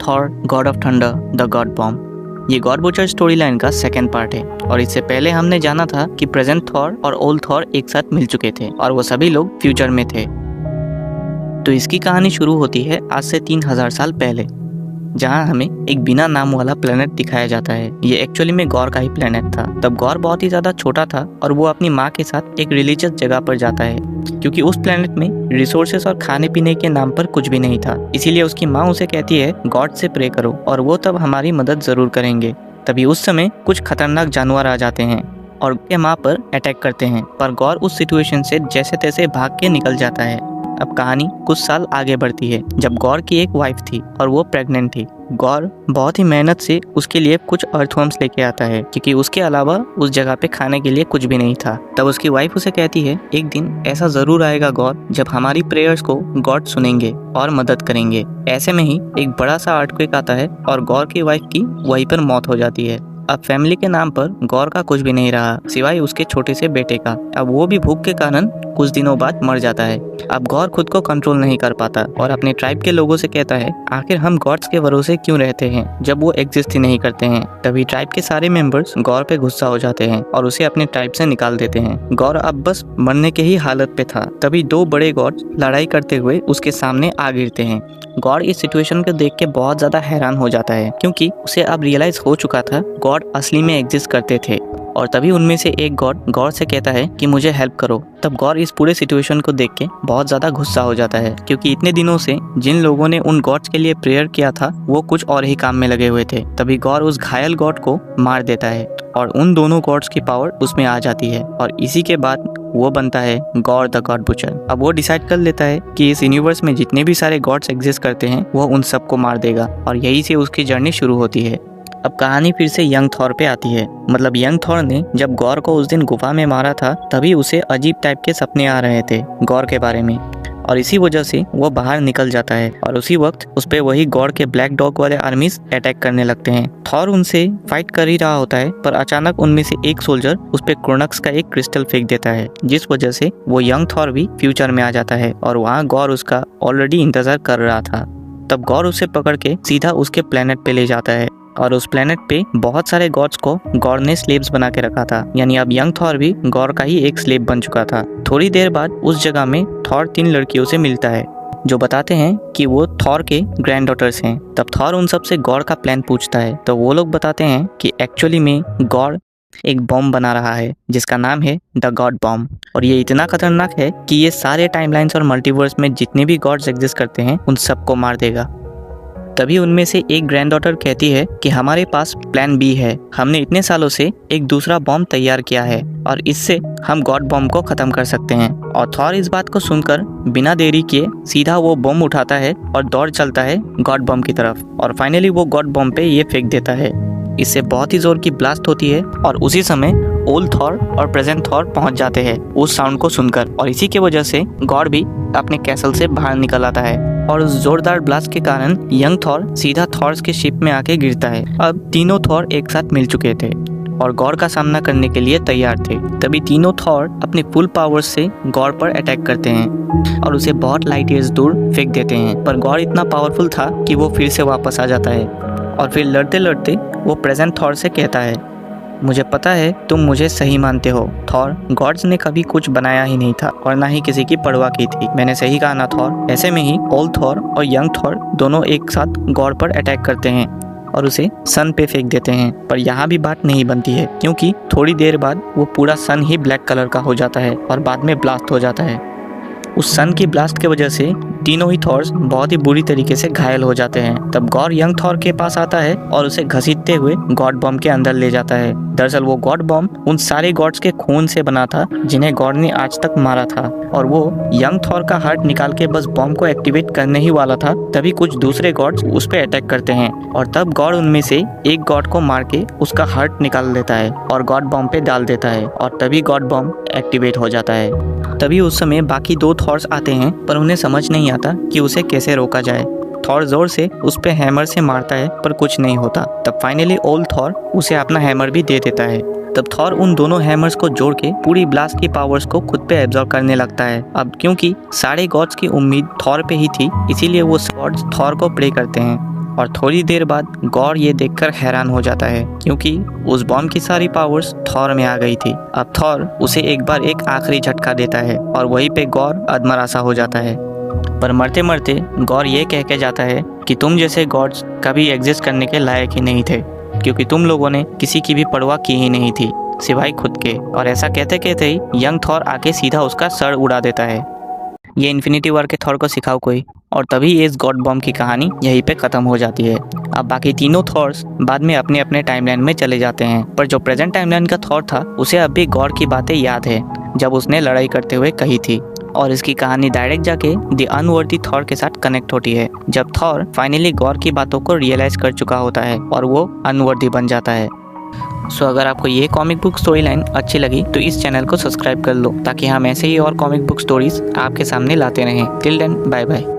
Thor God of thunder the God bomb. ये God butcher story line का second part है और इससे पहले हमने जाना था कि प्रेजेंट थॉर और ओल्ड थॉर एक साथ मिल चुके थे और वो सभी लोग फ्यूचर में थे। तो इसकी कहानी शुरू होती है आज से 3000 साल पहले, जहाँ हमें एक बिना नाम वाला प्लेनेट दिखाया जाता है। ये एक्चुअली में गौर का ही प्लेनेट था। तब गौर बहुत ही ज़्यादा छोटा था और वो अपनी माँ के साथ एक रिलीजियस जगह पर जाता है, क्योंकि उस प्लेनेट में रिसोर्सेस और खाने पीने के नाम पर कुछ भी नहीं था। इसीलिए उसकी माँ उसे कहती है गॉड से प्रे करो और वो तब हमारी मदद ज़रूर करेंगे। तभी उस समय कुछ खतरनाक जानवर आ जाते हैं और उसके माँ पर अटैक करते हैं, पर गौर उस सिचुएशन से जैसे तैसे भाग के निकल जाता है। अब कहानी कुछ साल आगे बढ़ती है, जब गौर की एक वाइफ थी और वो प्रेग्नेंट थी। गौर बहुत ही मेहनत से उसके लिए कुछ अर्थवर्म्स लेके आता है, क्योंकि उसके अलावा उस जगह पे खाने के लिए कुछ भी नहीं था। तब उसकी वाइफ उसे कहती है एक दिन ऐसा जरूर आएगा गौर, जब हमारी प्रेयर्स को गॉड सुनेंगे और मदद करेंगे। ऐसे में ही एक बड़ा सा अर्थक्वेक आता है और गौर की वाइफ की वहीं पर मौत हो जाती है। अब फैमिली के नाम पर गौर का कुछ भी नहीं रहा सिवाय उसके छोटे से बेटे का। अब वो भी भूख के कारण कुछ दिनों बाद मर जाता है। अब गौर खुद को कंट्रोल नहीं कर पाता और अपने ट्राइब के लोगों से कहता है आखिर हम गॉड्स के भरोसे क्यों रहते हैं जब वो एग्जिस्ट ही नहीं करते हैं। तभी ट्राइब के सारे मेंबर्स गौर पे गुस्सा हो जाते हैं और उसे अपने ट्राइब से निकाल देते हैं। गौर अब बस मरने के ही हालत पे था। तभी दो बड़े गॉड्स लड़ाई करते हुए उसके सामने आ गिरते हैं। गॉड इस सिचुएशन को देख के बहुत ज्यादा हैरान हो जाता है, क्योंकि उसे अब रियलाइज हो चुका था गॉड असली में एग्जिस्ट करते थे। और तभी उनमें से एक गॉड गौर से कहता है कि मुझे हेल्प करो। तब गौर इस पूरे सिचुएशन को देख के बहुत ज्यादा गुस्सा हो जाता है, क्योंकि इतने दिनों से जिन लोगों ने उन गॉड्स के लिए प्रेयर किया था वो कुछ और ही काम में लगे हुए थे। तभी गौर उस घायल गॉड को मार देता है और उन दोनों गॉड्स की पावर उसमें आ जाती है और इसी के बाद वो बनता है गौर द गॉड बुचर। अब वो डिसाइड कर लेता है कि इस यूनिवर्स में जितने भी सारे गॉड्स एग्जिस्ट करते हैं वो उन सबको मार देगा और यही से उसकी जर्नी शुरू होती है। अब कहानी फिर से यंग थॉर पे आती है। मतलब यंग थॉर ने जब गौर को उस दिन गुफा में मारा था तभी उसे अजीब टाइप के सपने आ रहे थे गौर के बारे में, और इसी वजह से वो बाहर निकल जाता है और उसी वक्त उस पे वही गॉड के ब्लैक डॉग वाले आर्मीज अटैक करने लगते हैं। थॉर उनसे फाइट कर ही रहा होता है, पर अचानक उनमें से एक सोल्जर उस पे क्रोनक्स का एक क्रिस्टल फेंक देता है, जिस वजह से वो यंग थॉर भी फ्यूचर में आ जाता है और वहाँ गौर उसका ऑलरेडी इंतजार कर रहा था। तब गौर उसे पकड़ के सीधा उसके प्लेनेट पे ले जाता है और उस प्लेनेट पे बहुत सारे गॉड्स को गॉड ने स्लेव्स बना के रखा था, यानी अब यंग थॉर भी गौर का ही एक स्लेव बन चुका था। थोड़ी देर बाद उस जगह में थॉर 3 लड़कियों से मिलता है जो बताते हैं कि वो थॉर के ग्रैंड डॉटर्स हैं। तब थॉर उन सब से गौर का प्लान पूछता है, तो वो लोग बताते हैं कि एक्चुअली में गौर एक बॉम्ब बना रहा है जिसका नाम है द गॉड बॉम्ब, और ये इतना खतरनाक है कि ये सारे टाइमलाइंस और मल्टीवर्स में जितने भी गॉड्स एग्जिस्ट करते हैं उन सबको मार देगा। तभी उनमें से एक ग्रैंड डॉटर कहती है कि हमारे पास प्लान बी है। हमने इतने सालों से एक दूसरा बॉम्ब तैयार किया है और इससे हम गॉड बॉम्ब को खत्म कर सकते हैं। और थॉर इस बात को सुनकर बिना देरी किए सीधा वो बॉम्ब उठाता है और दौड़ चलता है गॉड बॉम्ब की तरफ और फाइनली वो गॉड बॉम्ब पे ये फेंक देता है। इससे बहुत ही जोर की ब्लास्ट होती है और उसी समय ओल्ड थॉर और प्रेजेंट थॉर पहुंच जाते हैं उस साउंड को सुनकर, और इसी की वजह से गॉड भी अपने कैसल से बाहर निकल आता है और उस जोरदार ब्लास्ट के कारण यंग थॉर सीधा थॉर्स के शिप में आके गिरता है। अब तीनों थॉर एक साथ मिल चुके थे और गौर का सामना करने के लिए तैयार थे। तभी तीनों थॉर अपने फुल पावर्स से गौर पर अटैक करते हैं और उसे बहुत लाइट ईयर्स दूर फेंक देते हैं, पर गौर इतना पावरफुल था कि वो फिर से वापस आ जाता है और फिर लड़ते लड़ते वो प्रेजेंट थॉर से कहता है मुझे पता है तुम मुझे सही मानते हो थॉर, गॉड्स ने कभी कुछ बनाया ही नहीं था और ना ही किसी की परवाह की थी। मैंने सही कहा ना थॉर। ऐसे में ही ओल्ड थॉर और यंग थॉर दोनों एक साथ गॉड पर अटैक करते हैं और उसे सन पे फेंक देते हैं, पर यहाँ भी बात नहीं बनती है, क्योंकि थोड़ी देर बाद वो पूरा सन ही ब्लैक कलर का हो जाता है और बाद में ब्लास्ट हो जाता है। उस सन की ब्लास्ट की वजह से तीनों ही थॉर्स बहुत ही बुरी तरीके से घायल हो जाते हैं। तब गौर यंग थॉर के पास आता है और उसे घसीटते हुए गॉड बॉम्ब के अंदर ले जाता है। दरअसल वो गॉड बॉम्ब उन सारे गॉड्स के खून से बना था जिन्हें गॉड ने आज तक मारा था, और वो यंग थॉर का हार्ट निकाल के बस बॉम्ब को एक्टिवेट करने ही वाला था, तभी कुछ दूसरे गॉड्स उस पे अटैक करते हैं और तब गॉड उनमें से एक गॉड को मार के उसका हार्ट निकाल लेता है और गॉड बॉम्ब पे डाल देता है और तभी गॉड बॉम्ब एक्टिवेट हो जाता है। तभी उस समय बाकी 2 थॉर्स आते हैं, पर उन्हें समझ नहीं आता कि उसे कैसे रोका जाए। थॉर जोर से उस पे हैमर से मारता है पर कुछ नहीं होता। तब फाइनली ओल्ड थॉर उसे अपना हैमर भी दे देता है। तब थॉर उन दोनों हैमर्स को जोड़ के पूरी ब्लास्ट की पावर्स को खुद पे एब्जॉर्ब करने लगता है। अब क्योंकि सारे गॉड्स की उम्मीद थॉर पे ही थी, इसीलिए वो गॉड्स थॉर को प्रे करते हैं और थोड़ी देर बाद गॉर ये देखकर हैरान हो जाता है क्योंकि उस बॉम्ब की सारी पावर्स थॉर में आ गई थी। अब थॉर उसे एक बार एक आखिरी झटका देता है और वहीं पे गॉर अधमरा सा हो जाता है। पर मरते मरते गॉर ये कह के जाता है कि तुम जैसे गॉड्स कभी एग्जिस्ट करने के लायक ही नहीं थे, क्योंकि तुम लोगों ने किसी की भी परवाह की ही नहीं थी सिवाय खुद के। और ऐसा कहते कहते ही यंग थॉर आके सीधा उसका सर उड़ा देता है। ये इन्फिनिटी वॉर के थॉर को सिखाओ कोई। और तभी इस गॉड बॉम्ब की कहानी यहीं पे ख़त्म हो जाती है। अब बाकी तीनों थॉर्स बाद में अपने अपने टाइमलाइन में चले जाते हैं, पर जो प्रेजेंट टाइमलाइन का थॉर था उसे अब भी गॉड की बातें याद है जब उसने लड़ाई करते हुए कही थी। और इसकी कहानी डायरेक्ट जाके द अनवर्थी थॉर के साथ कनेक्ट होती है जब थॉर फाइनली गॉड की बातों को रियलाइज कर चुका होता है और वो अनवर्थी बन जाता है। सो अगर आपको ये कॉमिक बुक स्टोरी लाइन अच्छी लगी तो इस चैनल को सब्सक्राइब कर लो ताकि हम ऐसे ही और कॉमिक बुक स्टोरीज आपके सामने लाते रहें। Till then bye bye.